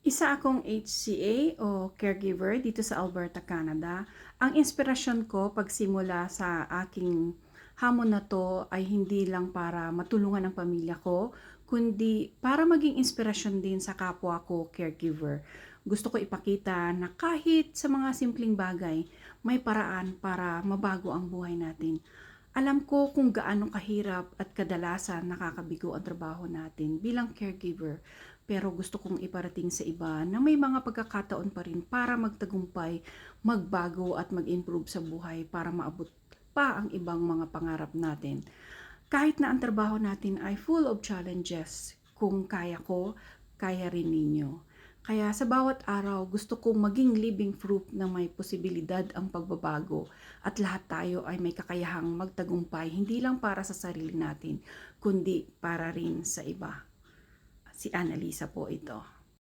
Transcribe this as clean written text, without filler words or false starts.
Isa akong HCA o caregiver dito sa Alberta, Canada. Ang inspirasyon ko pagsimula sa aking hamon na to ay hindi lang para matulungan ang pamilya ko, kundi para maging inspirasyon din sa kapwa ko caregiver. Gusto ko ipakita na kahit sa mga simpleng bagay, may paraan para mabago ang buhay natin. Alam ko kung gaano kahirap at kadalasan nakakabigo ang trabaho natin bilang caregiver, pero gusto kong iparating sa iba na may mga pagkakataon pa rin para magtagumpay, magbago at mag-improve sa buhay para maabot pa ang ibang mga pangarap natin. Kahit na ang trabaho natin ay full of challenges, kung kaya ko, kaya rin ninyo. Kaya sa bawat araw, gusto kong maging living proof na may posibilidad ang pagbabago at lahat tayo ay may kakayahang magtagumpay hindi lang para sa sarili natin, kundi para rin sa iba. Si Annalisa po ito.